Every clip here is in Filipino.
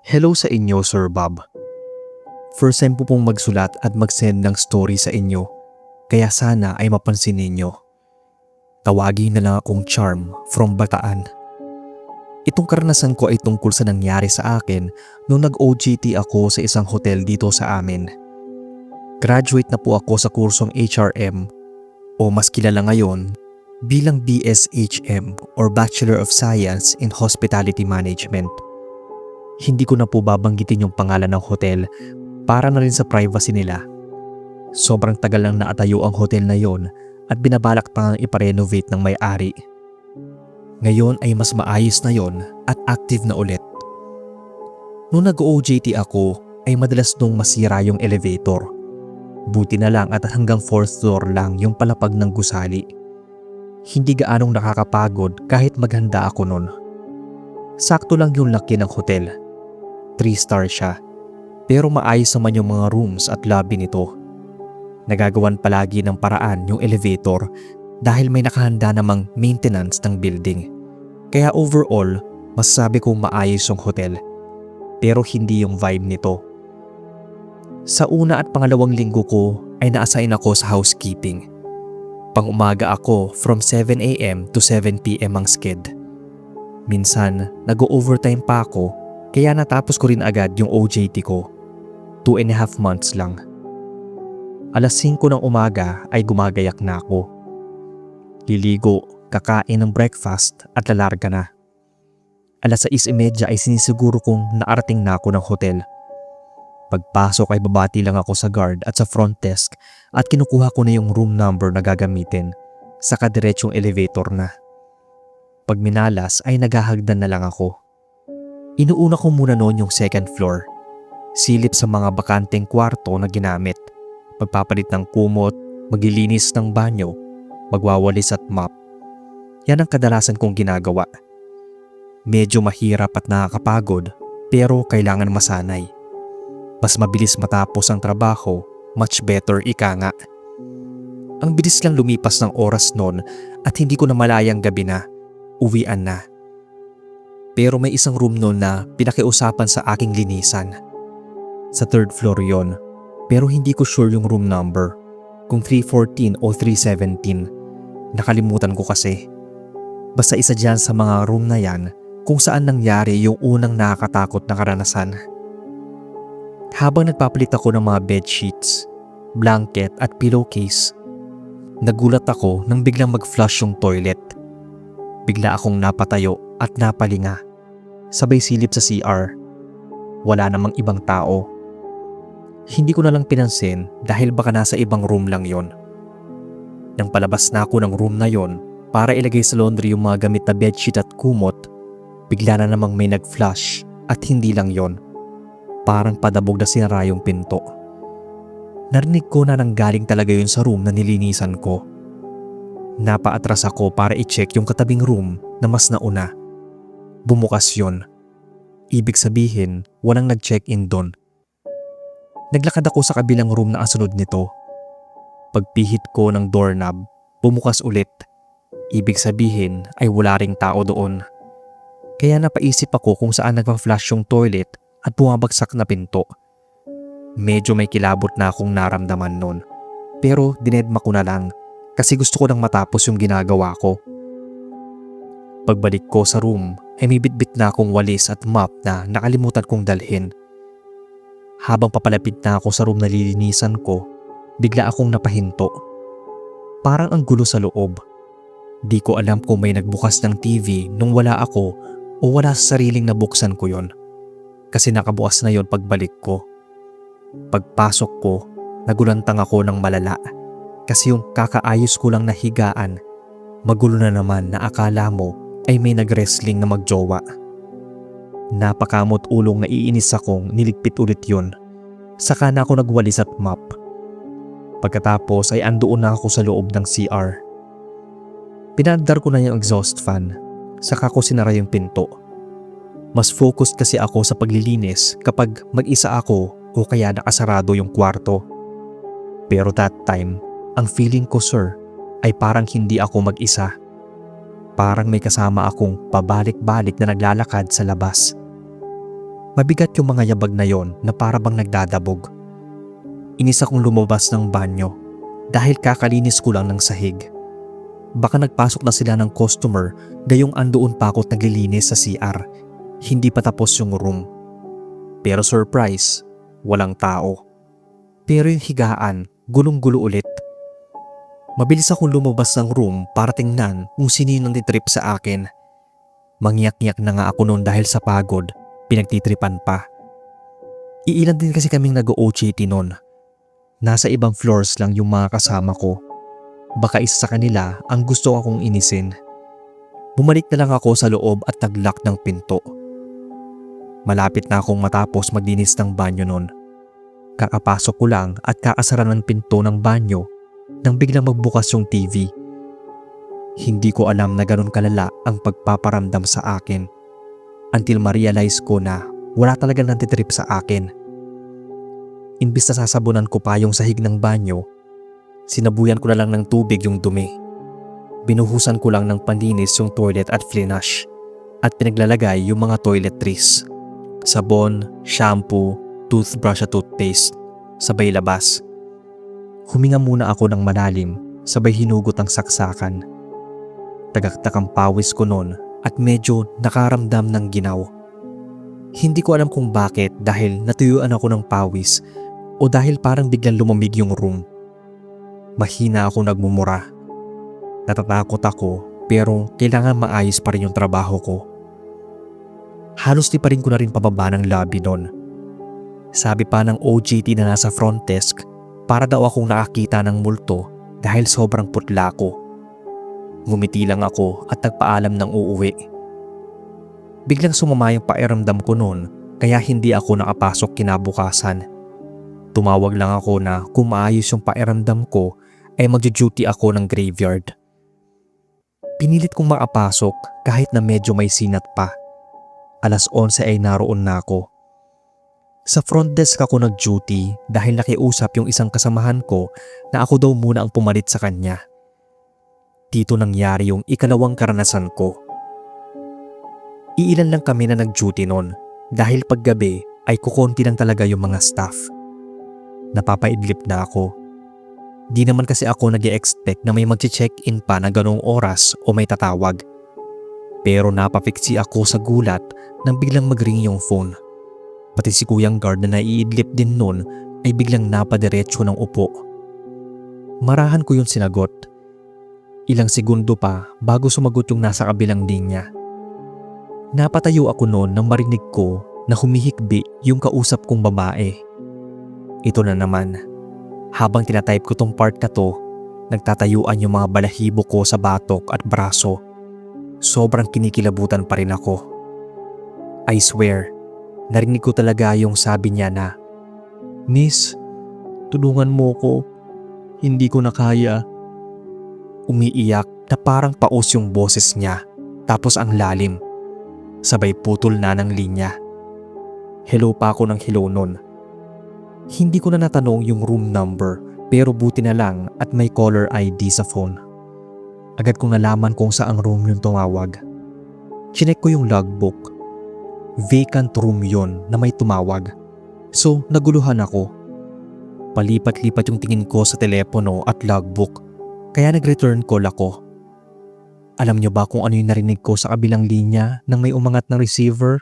Hello sa inyo, Sir Bob. First time po pong magsulat at mag-send ng story sa inyo, kaya sana ay mapansin ninyo. Tawagin na lang akong Charm from Bataan. Itong karanasan ko ay tungkol sa nangyari sa akin nung nag-OJT ako sa isang hotel dito sa amin. Graduate na po ako sa kursong HRM o mas kilala ngayon bilang BSHM or Bachelor of Science in Hospitality Management. Hindi ko na po babanggitin yung pangalan ng hotel para na rin sa privacy nila. Sobrang tagal lang naatayo ang hotel na yon at binabalak pa nga iparenovate ng may-ari. Ngayon ay mas maayos na yon at active na ulit. Nung nag-OJT ako ay madalas nung masira yung elevator. Buti na lang at hanggang 4th floor lang yung palapag ng gusali. Hindi gaanong nakakapagod kahit maghanda ako nun. Sakto lang yung laki ng hotel. 3-star siya. Pero maayos naman yung mga rooms at lobby nito. Nagagawan palagi ng paraan yung elevator dahil may nakahanda namang maintenance ng building. Kaya overall, masasabi kong maayos yung hotel. Pero hindi yung vibe nito. Sa una at pangalawang linggo ko ay na-assign ako sa housekeeping. Pang-umaga ako from 7 AM to 7 PM ang sked. Minsan, nag-overtime pa ako kaya natapos ko rin agad yung OJT ko. 2.5 months lang. Alas 5 ng umaga ay gumagayak na ako. Liligo, kakain ng breakfast at lalarga na. Alas 6:30 ay sinisiguro kong naarating na ako ng hotel. Pagpasok ay babati lang ako sa guard at sa front desk at kinukuha ko na yung room number na gagamitin. Saka diretsong elevator na. Pag minalas ay naghahagdan na lang ako. Inuuna ko muna noon yung second floor. Silip sa mga bakanteng kwarto na ginamit. Pagpapalit ng kumot, maglilinis ng banyo, magwawalis at mop. Yan ang kadalasan kong ginagawa. Medyo mahirap at nakakapagod pero kailangan masanay. Mas mabilis matapos ang trabaho, much better ika nga. Ang bilis lang lumipas ng oras noon at hindi ko na malayang gabi na, uwian na. Pero may isang room noon na pinakiusapan sa aking linisan. Sa 3rd floor yon, pero hindi ko sure yung room number, kung 314 o 317. Nakalimutan ko kasi. Basta isa dyan sa mga room na yan kung saan nangyari yung unang nakakatakot na karanasan. Habang nagpapalit ako ng mga bedsheets, blanket at pillowcase, nagulat ako nang biglang mag-flush yung toilet. Bigla akong napatayo at napalinga. Sabay silip sa CR. Wala namang ibang tao. Hindi ko na lang pinansin dahil baka nasa ibang room lang yon. Nang palabas na ako ng room na yon para ilagay sa laundry yung mga gamit na bedsheet at kumot, bigla na namang may nag-flush at hindi lang yon. Parang padabog na sinara yung pinto. Narinig ko na nanggaling talaga yun sa room na nilinisan ko. Napaatras ako para i-check yung katabing room na mas nauna. Bumukas yun. Ibig sabihin, walang nag-check-in doon. Naglakad ako sa kabilang room na kasunod nito. Pagpihit ko ng doorknob, bumukas ulit. Ibig sabihin ay wala ring tao doon. Kaya napaisip ako kung saan nagpa-flush yung toilet at bumabagsak na pinto. Medyo may kilabot na akong naramdaman noon. Pero dinedma ko na lang kasi gusto ko nang matapos yung ginagawa ko. Pagbalik ko sa room ay may bitbit na akong walis at mop na nakalimutan kong dalhin. Habang papalapit na ako sa room na lilinisan ko, bigla akong napahinto. Parang ang gulo sa loob. Di ko alam kung may nagbukas ng TV nung wala ako o wala sa sariling nabuksan ko yon. Kasi nakabukas na yon pagbalik ko. Pagpasok ko, nagulantang ako ng malala. Kasi yung kakaayos ko lang na higaan, magulo na naman na akala mo ay may nag-wrestling na magjowa. Napakamot ulong naiinis akong niligpit ulit yon. Saka na ako nagwalis at mop. Pagkatapos ay andoon na ako sa loob ng CR. Pinandar ko na yung exhaust fan, saka ko sinara yung pinto. Mas focused kasi ako sa paglilinis kapag mag-isa ako o kaya nakasarado yung kwarto. Pero that time, ang feeling ko sir ay parang hindi ako mag-isa. Parang may kasama akong pabalik-balik na naglalakad sa labas. Mabigat yung mga yabag na yon na para bang nagdadabog. Inis akong lumabas ng banyo dahil kakalinis ko lang ng sahig. Baka nagpasok na sila ng customer gayong andoon pa ako't naglilinis sa CR. Hindi pa tapos yung room. Pero surprise, walang tao. Pero yung higaan, gulong-gulo ulit. Mabilis akong lumabas ng room para tingnan kung sino yung nagtitrip sa akin. Mangyak-ngyak na nga ako noon dahil sa pagod, pinagtitripan pa. Iilan din kasi kaming nag-OJT noon. Nasa ibang floors lang yung mga kasama ko. Baka isa sa kanila ang gusto akong inisin. Bumalik na lang ako sa loob at nag-lock ng pinto. Malapit na akong matapos maglinis ng banyo noon. Kakapasok ko lang at kakasara ng pinto ng banyo nang biglang magbukas yung TV. Hindi ko alam na ganun kalala ang pagpaparamdam sa akin until ma-realize ko na wala talaga nantitrip sa akin. Imbis na sasabunan ko pa yung sahig ng banyo, sinabuyan ko na lang ng tubig yung dumi. Binuhusan ko lang ng panlinis yung toilet at flush at pinaglalagay yung mga toiletries. Sabon, shampoo, toothbrush at toothpaste, sabay labas. Huminga muna ako ng malalim, sabay hinugot ang saksakan. Tagaktak ang pawis ko noon at medyo nakaramdam ng ginaw. Hindi ko alam kung bakit dahil natuyuan ako ng pawis o dahil parang biglang lumamig yung room. Mahina ako nagmumura. Natatakot ako pero kailangan maayos pa rin yung trabaho ko. Halos di pa rin ko na rin pababa ng lobby noon. Sabi pa ng OJT na nasa front desk para daw akong nakakita ng multo dahil sobrang putla ko. Ngumiti lang ako at nagpaalam ng uuwi. Biglang sumama yung pakiramdam ko noon kaya hindi ako nakapasok kinabukasan. Tumawag lang ako na kung maayos yung pakiramdam ko ay magjo-duty ako ng graveyard. Pinilit kong makapasok kahit na medyo may sinat pa. 11:00 ay naroon na ako. Sa front desk ako nag-duty dahil nakiusap yung isang kasamahan ko na ako daw muna ang pumalit sa kanya. Dito nangyari yung ikalawang karanasan ko. Iilan lang kami na nag-duty noon dahil paggabi ay kukonti lang talaga yung mga staff. Napapaidlip na ako. Di naman kasi ako nag-e-expect na may mag-check-in pa na ganong oras o may tatawag. Pero napapiksi ako sa gulat nang biglang mag-ring yung phone. Pati si Kuyang Guard na naiidlip din noon ay biglang napadiretso ng upo. Marahan ko yung sinagot. Ilang segundo pa bago sumagot yung nasa kabilang linya. Napatayo ako noon nang marinig ko na humihikbi yung kausap kong babae. Ito na naman. Habang tinatype ko tong part na to, nagtatayuan yung mga balahibo ko sa batok at braso. Sobrang kinikilabutan pa rin ako. I swear, narinig ko talaga yung sabi niya na, "Miss, tulungan mo ko. Hindi ko na kaya." Umiiyak na parang paos yung boses niya, tapos ang lalim. Sabay putol na ng linya. Hello pa ako ng hello nun. Hindi ko na natanong yung room number pero buti na lang at may caller ID sa phone. Agad kong nalaman kung saang room yung tumawag. Chinek ko yung logbook. Vacant room yon na may tumawag. So naguluhan ako. Palipat-lipat yung tingin ko sa telepono at logbook kaya nag-return call ako. Alam niyo ba kung ano yung narinig ko sa kabilang linya nang may umangat na receiver?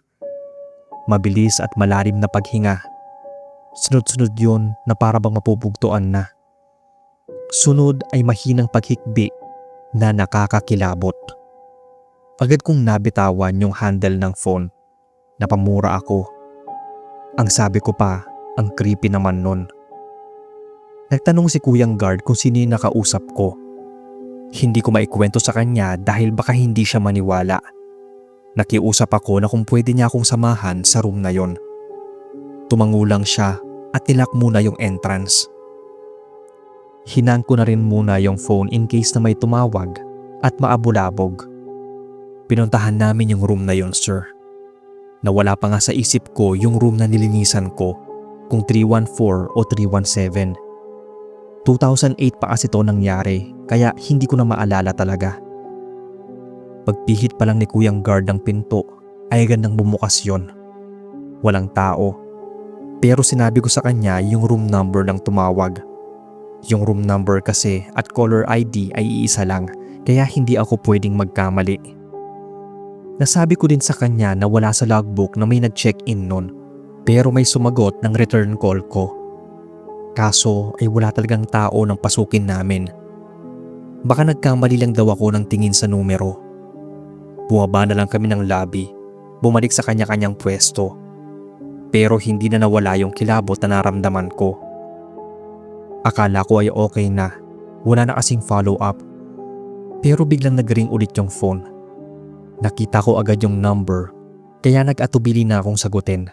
Mabilis at malalim na paghinga. Sunod-sunod yon na para bang mapupugtuan na. Sunod ay mahinang paghikbi na nakakakilabot. Agad kong nabitawan yung handle ng phone. Napamura ako. Ang sabi ko pa, ang creepy naman nun. Nagtanong si Kuyang Guard kung sino yung nakausap ko. Hindi ko maikwento sa kanya dahil baka hindi siya maniwala. Nakiusap ako na kung pwede niya akong samahan sa room na yon. Tumango lang siya at nilak muna yung entrance. Hinang ko na rin muna yung phone in case na may tumawag at maabulabog. Pinuntahan namin yung room na yon, sir. Nawala pa nga sa isip ko yung room na nilinisan ko kung 314 o 317. 2008 pa kasi ito nangyari kaya hindi ko na maalala talaga. Pagpihit pa lang ni Kuyang Guard ng pinto ay agad nang bumukas yon. Walang tao. Pero sinabi ko sa kanya yung room number ng tumawag. Yung room number kasi at caller ID ay iisa lang, kaya hindi ako pwedeng magkamali. Nasabi ko din sa kanya na wala sa logbook na may nag-check-in nun, pero may sumagot ng return call ko. Kaso ay wala talagang tao nang pasukin namin. Baka nagkamali lang daw ako ng tingin sa numero. Bumaba na lang kami ng lobby, bumalik sa kanya-kanyang pwesto. Pero hindi na nawala yung kilabot na naramdaman ko. Akala ko ay okay na, wala na kasing follow-up. Pero biglang nag-ring ulit yung phone. Nakita ko agad yung number, kaya nag-atubili na akong sagutin.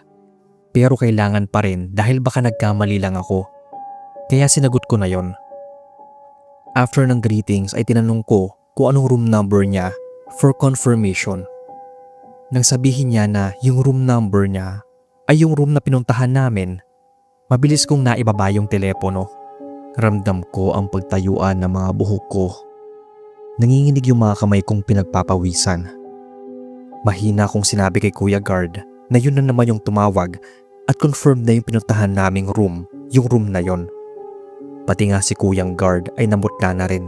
Pero kailangan pa rin dahil baka nagkamali lang ako. Kaya sinagot ko na yon. After ng greetings ay tinanong ko kung anong room number niya for confirmation. Nang sabihin niya na yung room number niya ay yung room na pinuntahan namin, mabilis kong naibaba yung telepono. Ramdam ko ang pagtayuan ng mga buhok ko. Nanginginig yung mga kamay kong pinagpapawisan. Mahina kong sinabi kay Kuya Guard na yun na naman yung tumawag at confirm na yung pinuntahan naming room, yung room na yon. Pati nga si Kuyang Guard ay namutla na rin.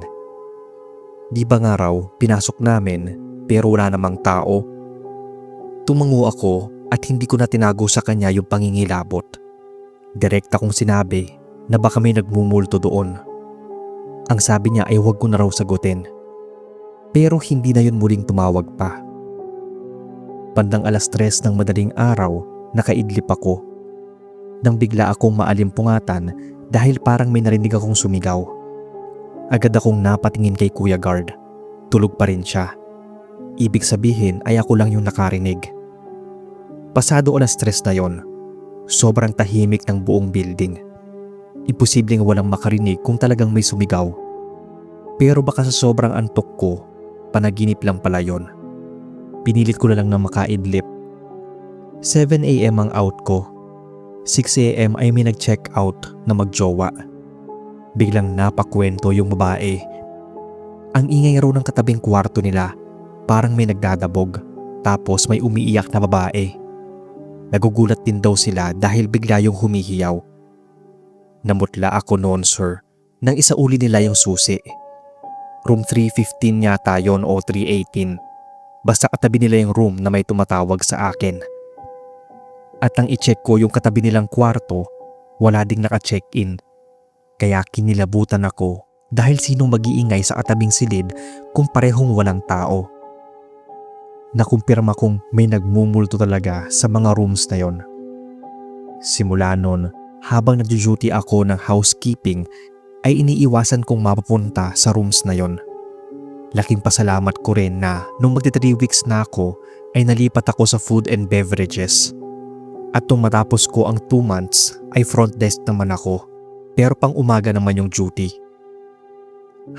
Di ba nga raw, pinasok namin pero wala namang tao. Tumango ako at hindi ko na tinago sa kanya yung pangingilabot. Direkta kong sinabi na baka may nagmumulto doon. Ang sabi niya ay huwag ko na raw sagutin. Pero hindi na yun muling tumawag pa. Bandang 3:00 ng madaling araw, nakaidlip ako. Nang bigla akong maalimpungatan dahil parang may narinig akong sumigaw. Agad akong napatingin kay Kuya Guard. Tulog pa rin siya. Ibig sabihin ay ako lang yung nakarinig. Pasado 3:00 na yon. Sobrang tahimik ng buong building. Imposibleng walang makarinig kung talagang may sumigaw. Pero baka sa sobrang antok ko, panaginip lang pala yon. Pinilit ko na lang na makaidlip. 7 AM ang out ko. 6 AM ay may nag-check out na magjowa. Biglang napakwento yung babae. Ang ingay raw ng katabing kwarto nila, parang may nagdadabog, tapos may umiiyak na babae. Nagugulat din daw sila dahil bigla yung humihiyaw. Namutla ako noon, sir, nang isauli nila yung susi. Room 315 yata yon o 318. Basta katabi nila yung room na may tumatawag sa akin. At nang i-check ko yung katabi nilang kwarto, wala ding naka-check-in. Kaya kinilabutan ako dahil sinong mag-iingay sa katabing silid kung parehong walang tao. Nakumpirma kong may nagmumulto talaga sa mga rooms na yon. Simula nun, habang nag-duty ako ng housekeeping, ay iniiwasan kong mapapunta sa rooms na yon. Laking pasalamat ko rin na nung magti 3 weeks na ako ay nalipat ako sa food and beverages. At nung matapos ko ang 2 months ay front desk naman ako, pero pang umaga naman yung duty.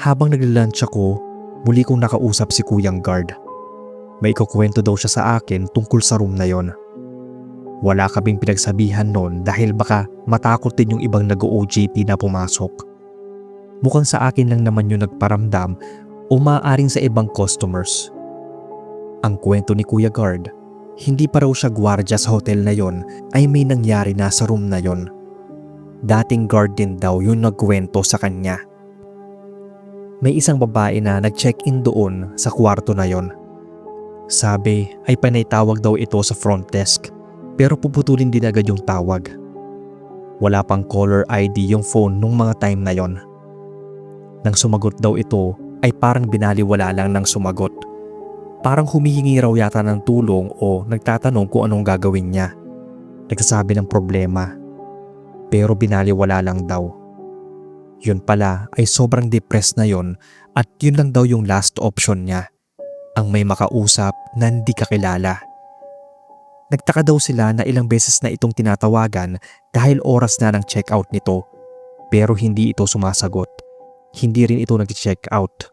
Habang nagla-lunch ako, muli kong nakausap si Kuyang Guard. May ikukwento daw siya sa akin tungkol sa room na yon. Wala kaming pinagsabihan noon dahil baka matakot din yung ibang nag-OJT na pumasok. Mukhang sa akin lang naman yung nagparamdam o maaaring sa ibang customers. Ang kwento ni Kuya Guard, hindi pa raw siya gwardya sa hotel na yon ay may nangyari na sa room na yon. Dating guard din daw yung nagkwento sa kanya. May isang babae na nag-check-in doon sa kwarto na yon. Sabi ay panaitawag daw ito sa front desk pero puputulin din agad yung tawag. Wala pang caller ID yung phone nung mga time na yon. Nang sumagot daw ito ay parang binaliwala lang ng sumagot. Parang humihingi raw yata ng tulong o nagtatanong kung anong gagawin niya. Nagsasabi ng problema. Pero binaliwala lang daw. Yun pala ay sobrang depressed na yon at yun lang daw yung last option niya. Ang may makausap na hindi kakilala. Nagtaka daw sila na ilang beses na itong tinatawagan dahil oras na ng check-out nito. Pero hindi ito sumasagot. Hindi rin ito nag-check out.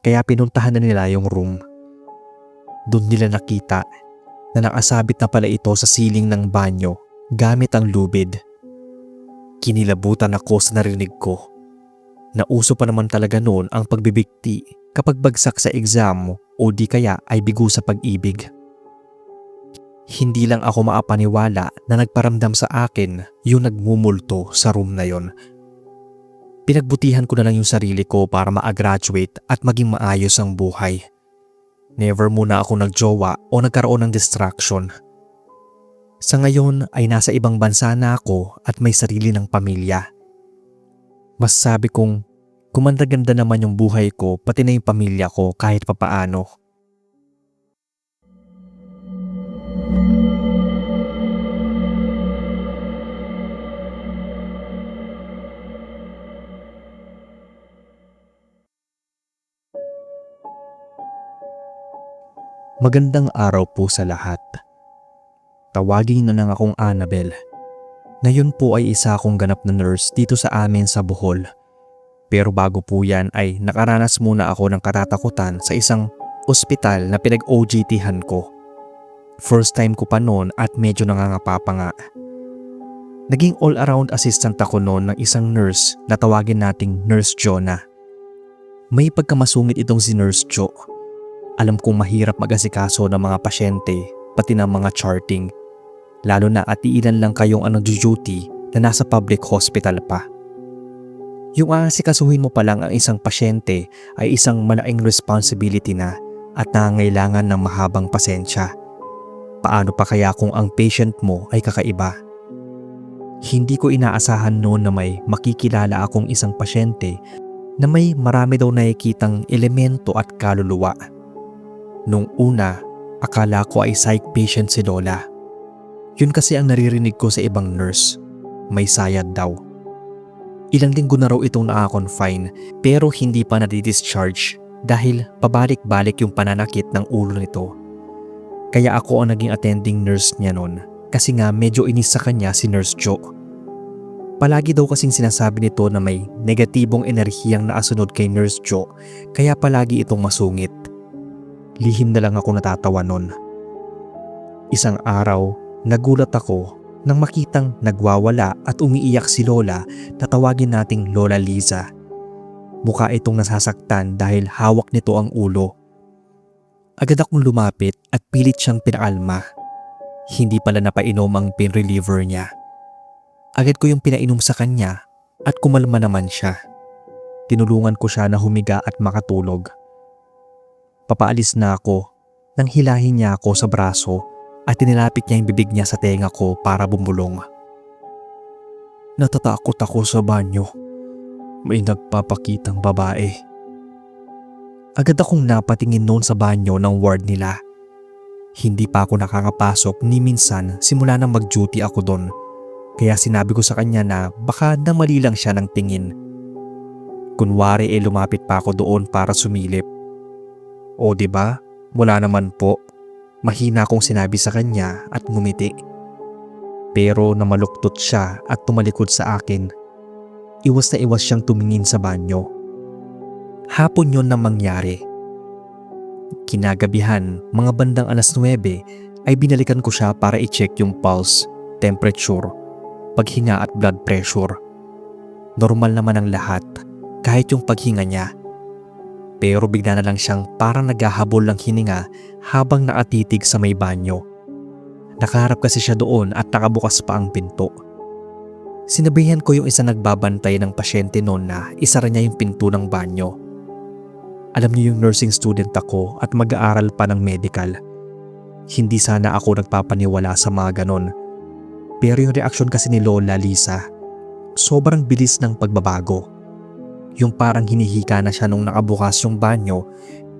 Kaya pinuntahan na nila yung room. Doon nila nakita na nakasabit na pala ito sa ceiling ng banyo gamit ang lubid. Kinilabutan ako sa narinig ko. Nauso pa naman talaga noon ang pagbibigti kapag bagsak sa exam o di kaya ay bigo sa pag-ibig. Hindi lang ako maapaniwala na nagparamdam sa akin yung nagmumulto sa room na yon. Pinagbutihan ko na lang yung sarili ko para ma-graduate at maging maayos ang buhay. Never muna ako nagjowa o nagkaroon ng distraction. Sa ngayon ay nasa ibang bansa na ako at may sarili ng pamilya. Mas sabi kong gumanda-ganda naman yung buhay ko pati na yung pamilya ko kahit papaano. Magandang araw po sa lahat. Tawagin na lang akong Annabel. Ngayon po ay isa akong ganap na nurse dito sa amin sa Bohol. Pero bago po yan ay nakaranas muna ako ng katatakutan sa isang ospital na pinag-OJT-han ko. First time ko pa noon at medyo nangangapa pa nga. Naging all-around assistant ako noon ng isang nurse na tawagin nating Nurse Jonah. May pagkamasungit itong si Nurse Jo. Alam kong mahirap mag-asikaso ng mga pasyente pati ng mga charting. Lalo na at iilan lang kayong duty na nasa public hospital pa. Yung aasikasuhin mo pa lang ang isang pasyente ay isang malaking responsibility na at nangangailangan ng mahabang pasensya. Paano pa kaya kung ang patient mo ay kakaiba? Hindi ko inaasahan noon na may makikilala akong isang pasyente na may marami daw nakikitang elemento at kaluluwa. Nung una, akala ko ay psych patient si Lola. Yun kasi ang naririnig ko sa ibang nurse. May sayad daw. Ilang linggo na raw itong naka-confine pero hindi pa nadi-discharge dahil pabalik-balik yung pananakit ng ulo nito. Kaya ako ang naging attending nurse niya noon kasi nga medyo inis sa kanya si Nurse Jo. Palagi daw kasing sinasabi nito na may negatibong enerhiyang naasunod kay Nurse Jo kaya palagi itong masungit. Lihim na lang ako natatawa nun. Isang araw, nagulat ako nang makitang nagwawala at umiiyak si Lola na tawagin nating Lola Liza. Mukha itong nasasaktan dahil hawak nito ang ulo. Agad akong lumapit at pilit siyang pinakalma. Hindi pala napainom ang pain reliever niya. Agad ko yung pinainom sa kanya at kumalma naman siya. Tinulungan ko siya na humiga at makatulog. Papaalis na ako nang hilahin niya ako sa braso at tinilapit niya yung bibig niya sa tenga ko para bumulong. Natatakot ako sa banyo. May nagpapakitang babae. Agad akong napatingin noon sa banyo ng ward nila. Hindi pa ako nakakapasok ni minsan simula nang mag-duty ako doon. Kaya sinabi ko sa kanya na baka namali lang siya ng tingin. Kunwari lumapit pa ako doon para sumilip. O diba? Wala naman po. Mahina akong sinabi sa kanya at ngumiti. Pero namaluktot siya at tumalikod sa akin. Iwas na iwas siyang tumingin sa banyo. Hapon yon na mangyari. Kinagabihan, mga bandang 9 ay binalikan ko siya para i-check yung pulse, temperature, paghinga at blood pressure. Normal naman ang lahat, kahit yung paghinga niya. Pero bigla na lang siyang parang naghahabol ng hininga habang nakatitig sa may banyo. Nakaharap kasi siya doon at nakabukas pa ang pinto. Sinabihan ko yung isa nagbabantay ng pasyente noon na isara niya yung pinto ng banyo. Alam niyo yung nursing student ako at mag-aaral pa ng medical. Hindi sana ako nagpapaniwala sa mga ganon. Pero yung reaksyon kasi ni Lola Lisa, sobrang bilis ng pagbabago. Yung parang hinihika na siya nung nakabukas yung banyo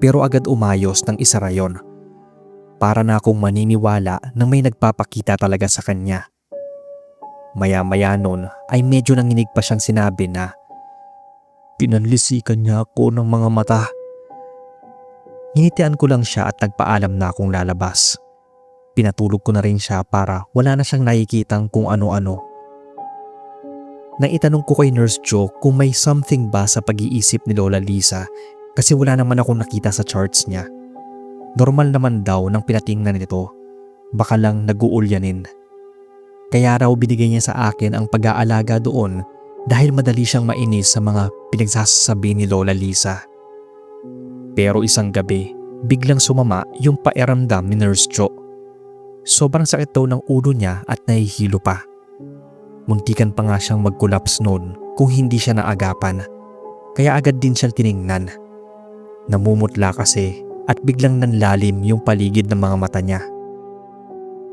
pero agad umayos nang isara yon. Para na akong maniniwala na may nagpapakita talaga sa kanya. Maya-maya nun ay medyo nanginig pa siyang sinabi na pinanlisikan niya ako ng mga mata. Hinitian ko lang siya at nagpaalam na akong lalabas. Pinatulog ko na rin siya para wala na siyang nakikitang kung ano-ano. Naitanong ko kay Nurse Jo kung may something ba sa pag-iisip ni Lola Lisa kasi wala naman akong nakita sa charts niya. Normal naman daw nang pinatingnan nito. Baka lang nag-uulyanin. Kaya raw binigay niya sa akin ang pag-aalaga doon dahil madali siyang mainis sa mga pinagsasabi ni Lola Lisa. Pero isang gabi, biglang sumama yung pakiramdam ni Nurse Jo. Sobrang sakit daw ng ulo niya at nahihilo pa. Muntikan pa nga siyang mag-collapse noon kung hindi siya naagapan. Kaya agad din siya tiningnan. Namumutla kasi at biglang nanlalim yung paligid ng mga mata niya.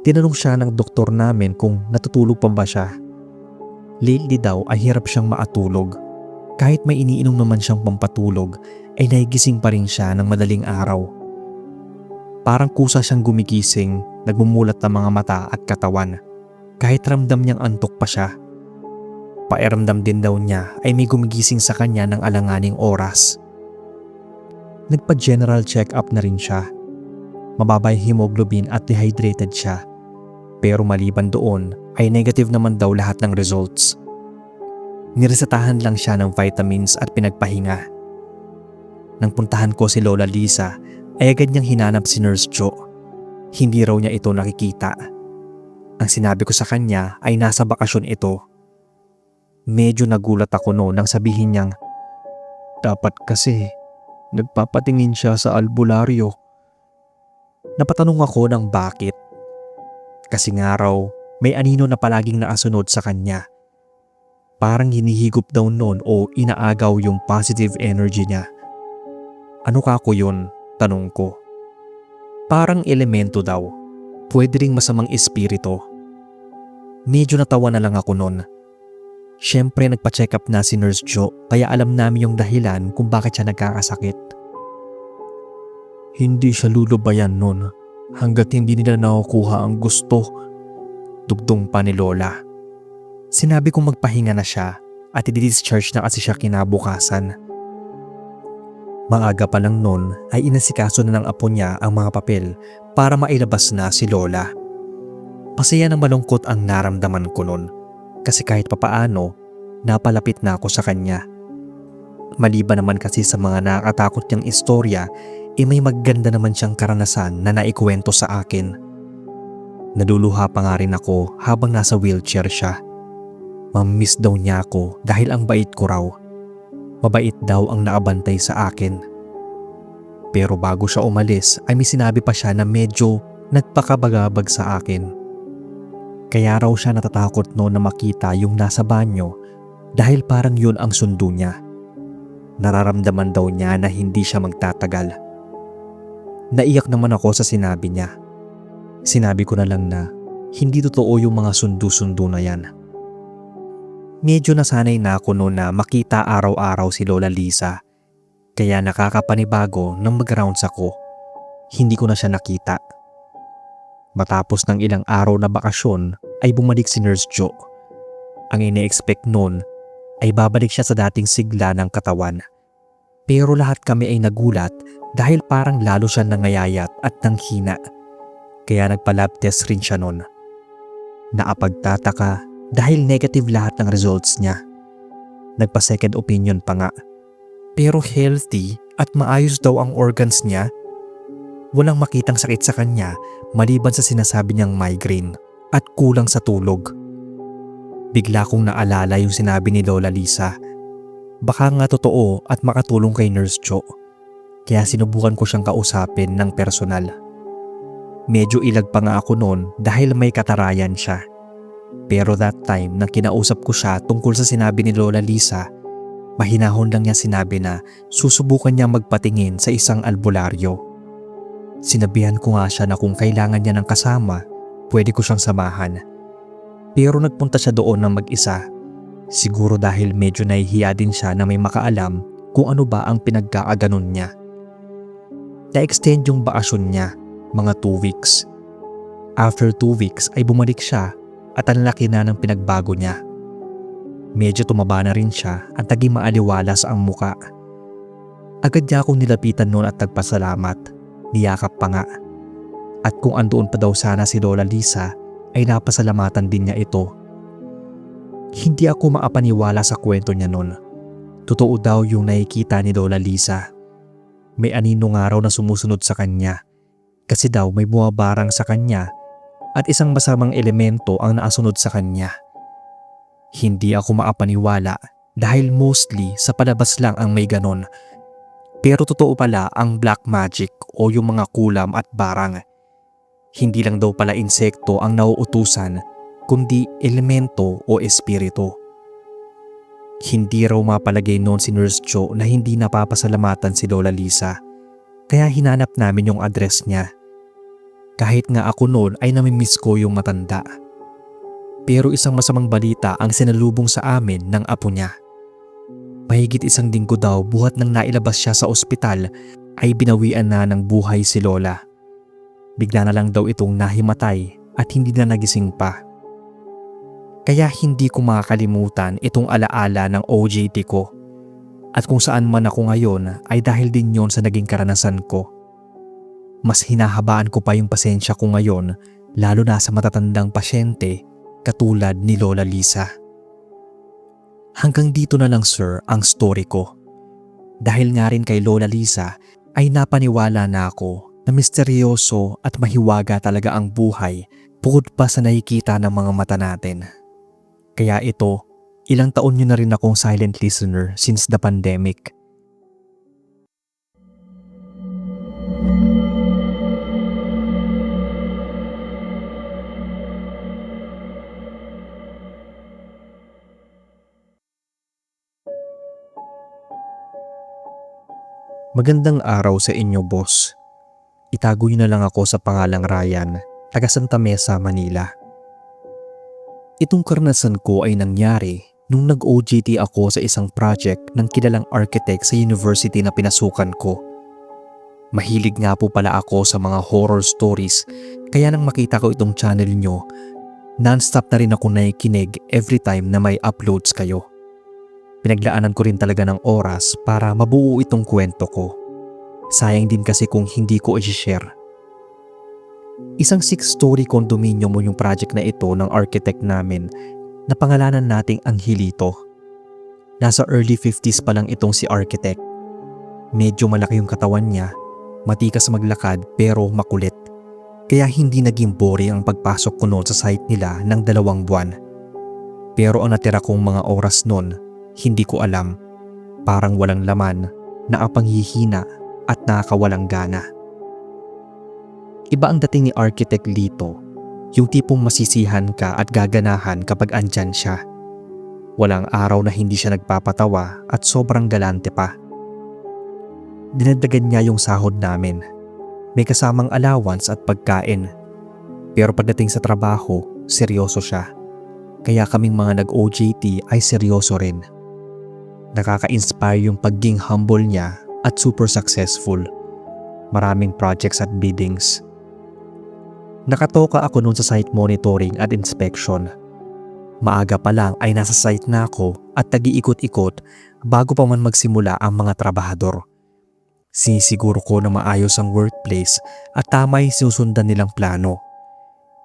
Tinanong siya ng doktor namin kung natutulog pa ba siya. Lately daw ay hirap siyang maatulog. Kahit may iniinom naman siyang pampatulog ay nahigising pa rin siya ng madaling araw. Parang kusa siyang gumigising, nagmumulat ng mga mata at katawan. Kahit ramdam niyang antok pa siya. Pakiramdam din daw niya ay may gumigising sa kanya ng alanganing oras. Nagpa-general check-up na rin siya. Mababa yung hemoglobin at dehydrated siya. Pero maliban doon ay negative naman daw lahat ng results. Niresetahan lang siya ng vitamins at pinagpahinga. Nang puntahan ko si Lola Lisa ay agad niyang hinanap si Nurse Jo. Hindi raw niya ito nakikita. Ang sinabi ko sa kanya ay nasa bakasyon ito. Medyo nagulat ako noon nang sabihin niyang, "Dapat kasi nagpapatingin siya sa albularyo." Napatanong ako ng bakit. Kasi nga raw may anino na palaging nakasunod sa kanya. Parang hinihigop daw noon o inaagaw yung positive energy niya. "Ano ka ko yun?" tanong ko. "Parang elemento daw. Pwede ring masamang espiritu." Medyo natawa na lang ako noon. Siyempre nagpa-check up na si Nurse Jo kaya alam namin yung dahilan kung bakit siya nagkakasakit. "Hindi siya lulubayan noon hanggat hindi nila nakukuha ang gusto," dugtong pa ni Lola. Sinabi kong magpahinga na siya at i-discharge na kasi siya kinabukasan. Maaga pa lang noon ay inasikaso na ng apo niya ang mga papel para mailabas na si Lola. Pasaya na malungkot ang naramdaman ko noon kasi kahit papaano napalapit na ako sa kanya. Maliban naman kasi sa mga nakakatakot niyang istorya, may maganda naman siyang karanasan na naikwento sa akin. Naluluha pa nga rin ako habang nasa wheelchair siya. Mamimiss daw niya ako dahil ang bait ko raw. Mabait daw ang naabantay sa akin. Pero bago siya umalis ay may sinabi pa siya na medyo nagpakabagabag sa akin. Kaya raw siya natatakot noon na makita yung nasa banyo dahil parang yun ang sundo niya. Nararamdaman daw niya na hindi siya magtatagal. Naiyak naman ako sa sinabi niya. Sinabi ko na lang na hindi totoo yung mga sundo-sundo na yan. Medyo nasanay na ako noon na makita araw-araw si Lola Lisa. Kaya nakakapanibago nang mag-rounds ako. Hindi ko na siya nakita. Matapos ng ilang araw na bakasyon ay bumalik si Nurse Jo. Ang ine-expect noon ay babalik siya sa dating sigla ng katawan. Pero lahat kami ay nagulat dahil parang lalo siya nangayayat at nanghina. Kaya nagpa-lab test rin siya noon. Naapagtataka dahil negative lahat ng results niya. Nagpa-second opinion pa nga. Pero healthy at maayos daw ang organs niya. Walang makitang sakit sa kanya maliban sa sinasabi niyang migraine at kulang sa tulog. Bigla kong naalala yung sinabi ni Lola Lisa. Baka nga totoo at makatulong kay Nurse Jo. Kaya sinubukan ko siyang kausapin ng personal. Medyo ilag pa nga ako noon dahil may katarayan siya. Pero that time nang kinausap ko siya tungkol sa sinabi ni Lola Lisa, mahinahon lang niya sinabi na susubukan niya magpatingin sa isang albularyo. Sinabihan ko nga siya na kung kailangan niya ng kasama, pwede ko siyang samahan. Pero nagpunta siya doon ng mag-isa. Siguro dahil medyo nahihiya din siya na may makaalam kung ano ba ang pinagkakaganon niya. Na-extend yung bakasyon niya, mga 2 weeks. After 2 weeks ay bumalik siya at ang laki na ng pinagbago niya. Medyo tumaba na rin siya at naging maaliwalas ang muka. Agad niya akong nilapitan noon at nagpasalamat. Niyakap pa nga. At kung andoon pa daw sana si Lola Lisa ay napasalamatan din niya ito. Hindi ako makapaniwala sa kwento niya noon. Totoo daw yung nakikita ni Lola Lisa. May anino nga raw na sumusunod sa kanya. Kasi daw may bumabarang sa kanya at isang masamang elemento ang naasunod sa kanya. Hindi ako makapaniwala dahil mostly sa palabas lang ang may ganon. Pero totoo pala ang black magic o yung mga kulam at barang. Hindi lang daw pala insekto ang nauutusan, kundi elemento o espiritu. Hindi raw mapalagay noon si Nurse Jo na hindi napapasalamatan si Lola Lisa, kaya hinanap namin yung address niya. Kahit nga ako noon ay namimiss ko yung matanda. Pero isang masamang balita ang sinalubong sa amin ng apo niya. Mahigit 1 linggo daw buhat nang nailabas siya sa ospital ay binawian na ng buhay si Lola. Bigla na lang daw itong nahimatay at hindi na nagising pa. Kaya hindi ko makakalimutan itong alaala ng OJT ko. At kung saan man ako ngayon ay dahil din yon sa naging karanasan ko. Mas hinahabaan ko pa yung pasensya ko ngayon, lalo na sa matatandang pasyente katulad ni Lola Lisa. Hanggang dito na lang sir ang story ko. Dahil nga rin kay Lola Lisa ay napaniwala na ako na misteryoso at mahiwaga talaga ang buhay bukod pa sa nakikita ng mga mata natin. Kaya ito, ilang taon nyo na rin akong silent listener since the pandemic. Magandang araw sa inyo, boss. Itago niyo na lang ako sa pangalang Ryan, taga Santa Mesa, Manila. Itong karanasan ko ay nangyari nung nag-OJT ako sa isang project ng kilalang architect sa university na pinasukan ko. Mahilig nga po pala ako sa mga horror stories, kaya nang makita ko itong channel nyo, non-stop na rin ako nakikinig every time na may uploads kayo. Pinaglaanan ko rin talaga ng oras para mabuo itong kwento ko. Sayang din kasi kung hindi ko i-share. Isang 6-story condominium mo yung project na ito ng architect namin na pangalanan nating Angelito. Nasa early 50s pa lang itong si architect. Medyo malaki yung katawan niya, matikas maglakad pero makulit. Kaya hindi naging boring ang pagpasok ko noon sa site nila ng 2 buwan. Pero ang natira kong mga oras noon, hindi ko alam. Parang walang laman, nakapanghihina at nakakawalang gana. Iba ang dating ni Architect Lito, yung tipong masisihan ka at gaganahan kapag andyan siya. Walang araw na hindi siya nagpapatawa at sobrang galante pa. Dinagdagan niya yung sahod namin. May kasamang allowance at pagkain. Pero pagdating sa trabaho, seryoso siya. Kaya kaming mga nag-OJT ay seryoso rin. Nakaka-inspire yung pagiging humble niya at super successful. Maraming projects at biddings. Nakatoka ako noon sa site monitoring at inspection. Maaga pa lang ay nasa site na ako at nag-iikot-ikot bago pa man magsimula ang mga trabahador. Sinisiguro ko na maayos ang workplace at tama yung sinusundan nilang plano.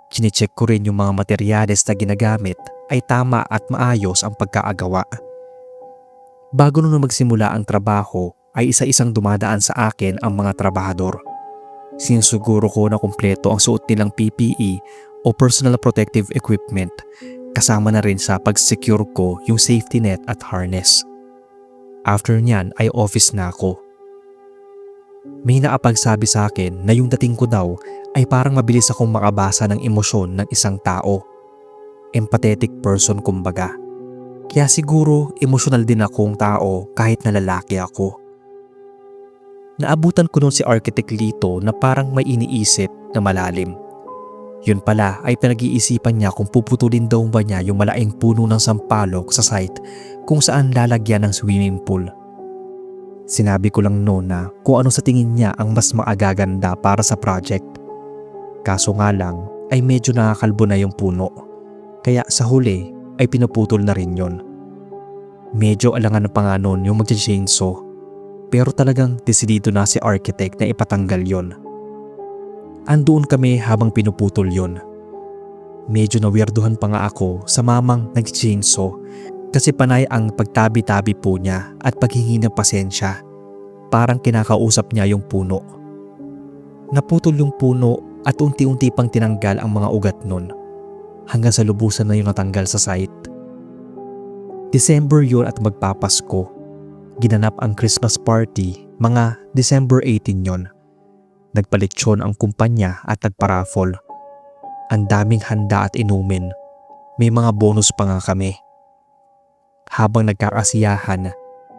Chinecheck ko rin yung mga materyales na ginagamit ay tama at maayos ang pagkaagawa. Bago nung magsimula ang trabaho ay isa-isang dumadaan sa akin ang mga trabahador. Sinusuguro ko na kumpleto ang suot nilang PPE o personal protective equipment, kasama na rin sa pag-secure ko yung safety net at harness. After nyan ay office na ako. May nakapagsabi sa akin na yung dating ko daw ay parang mabilis akong makabasa ng emosyon ng isang tao. Empathetic person kumbaga. Kaya siguro emosyonal din akong tao kahit na lalaki ako. Naabutan ko noon si Architect Lito na parang may iniisip na malalim. Yun pala ay pinag-iisipan niya kung puputulin daw ba niya yung malaking puno ng sampalok sa site kung saan lalagyan ng swimming pool. Sinabi ko lang noon na kung ano sa tingin niya ang mas maagaganda para sa project. Kaso nga lang ay medyo nakakalbo na yung puno. Kaya sa huli ay pinuputol na rin yon. Medyo alangan pa nga noon yung mag-chainsaw. Pero talagang desidido na si architect na ipatanggal yon. Andoon kami habang pinuputol yon. Medyo nawirduhan pa nga ako sa mamang nag-chainsaw kasi panay ang pagtabi-tabi po niya at paghingi ng pasensya. Parang kinakausap niya yung puno. Naputol yung puno at unti-unti pang tinanggal ang mga ugat nun. Hanggang sa lubusan na yung natanggal sa site. December yun at magpapasko. Ginanap ang Christmas party, mga December 18 yon. Nagpalitsyon ang kumpanya at nagparaffle. Ang daming handa at inumin. May mga bonus pa nga kami. Habang nagkakasiyahan,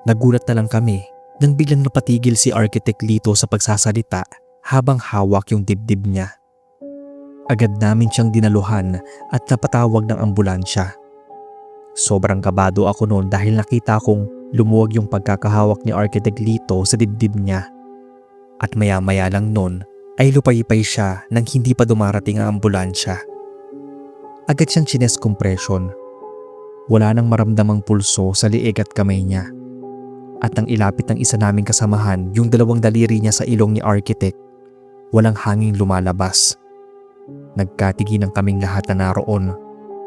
nagulat na lang kami nang biglang napatigil si Architect Lito sa pagsasalita habang hawak yung dibdib niya. Agad namin siyang dinaluhan at napatawag ng ambulansya. Sobrang kabado ako noon dahil nakita kong lumuwag yung pagkakahawak ni Architect Lito sa dibdib niya. At maya-maya lang noon ay lupaypay siya nang hindi pa dumarating ang ambulansya. Agad siyang chest compression. Wala nang maramdamang pulso sa liig at kamay niya. At nang ilapit ng isa naming kasamahan yung dalawang daliri niya sa ilong ni Architect, walang hanging lumalabas. Nagkatiginan kaming lahat na naroon.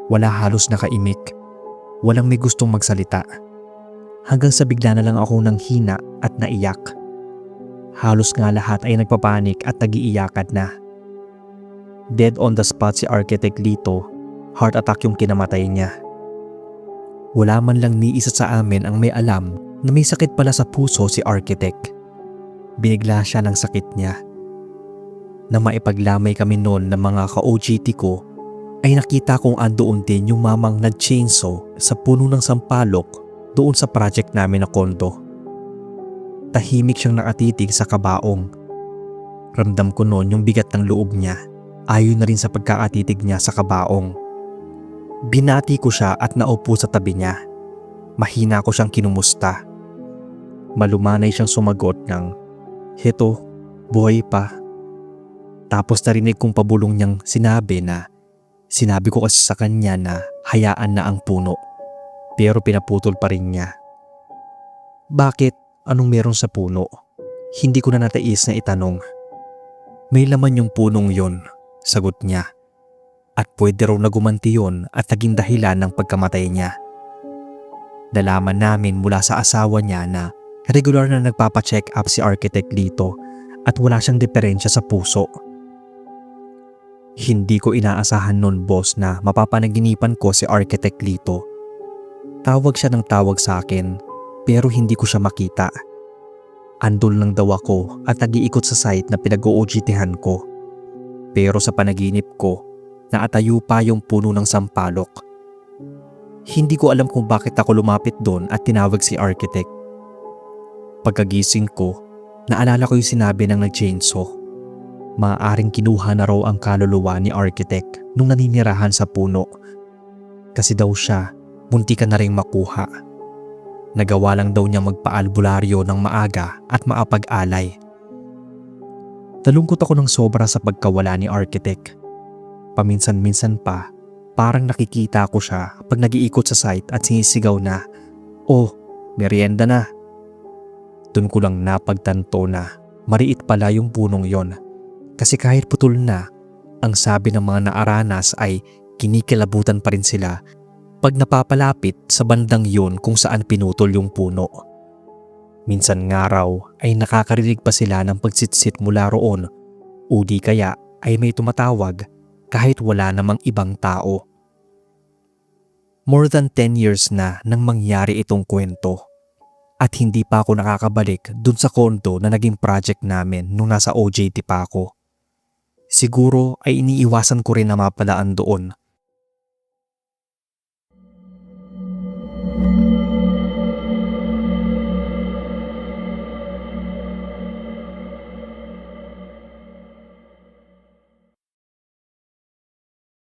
Wala halos nakaimik. Walang may gustong magsalita. Hanggang sa bigla na lang ako nang hina at naiyak. Halos nga lahat ay nagpapanik at nag-iiyakan na. Dead on the spot si Architect Lito. Heart attack yung kinamatay niya. Wala man lang ni isa sa amin ang may alam na may sakit pala sa puso si Architect. Binigla siya ng sakit niya. Na maipaglamay kami noon ng mga ka-OJT ko, ay nakita kong andoon din yung mamang nag-chainsaw sa puno ng sampalok doon sa project namin na kondo. Tahimik siyang nakatitig sa kabaong. Ramdam ko noon yung bigat ng loob niya, ayon na rin sa pagkakatitig niya sa kabaong. Binati ko siya at naupo sa tabi niya. Mahina ko siyang kinumusta. Malumanay siyang sumagot ng, "Heto, buhay pa." Tapos narinig kong pabulong niyang sinabi ko kasi sa kanya na hayaan na ang puno. Pero pinaputol pa rin niya. Bakit? Anong meron sa puno? Hindi ko na nataiis na itanong. May laman yung punong yon, sagot niya. At pwede raw na gumanti yon at naging dahilan ng pagkamatay niya. Nalaman namin mula sa asawa niya na regular na nagpapacheck up si Architect Lito at wala siyang diferensya sa puso. Hindi ko inaasahan noon, boss, na mapapanaginipan ko si Architect Lito. Tawag siya ng tawag sa akin pero hindi ko siya makita. Andun lang daw ako at nag-iikot sa site na pinag-OJT-han ko. Pero sa panaginip ko, naatayo pa yung puno ng sampalok. Hindi ko alam kung bakit ako lumapit doon at tinawag si Architect. Pagkagising ko, naalala ko yung sinabi ng nag-chainsaw. Maaaring kinuha na raw ang kaluluwa ni Architect nung naninirahan sa puno. Kasi daw siya, muntikan na ring makuha. Nagawa lang daw niya magpaalbularyo ng maaga at maapag-alay. Nalungkot ako ng sobra sa pagkawala ni Architect. Paminsan-minsan pa, parang nakikita ko siya pag nag-iikot sa site at sinisigaw na, "Oh, merienda na." Doon ko lang napagtanto na mariit pala yung punong yon. Kasi kahit putol na, ang sabi ng mga naaranas ay kinikilabutan pa rin sila pag napapalapit sa bandang yun kung saan pinutol yung puno. Minsan nga raw ay nakakarinig pa sila ng pagsitsit mula roon o di kaya ay may tumatawag kahit wala namang ibang tao. More than 10 years na nang mangyari itong kwento at hindi pa ako nakakabalik dun sa kondo na naging project namin nung nasa OJT pa ako. Siguro ay iniiwasan ko rin na mapadaan doon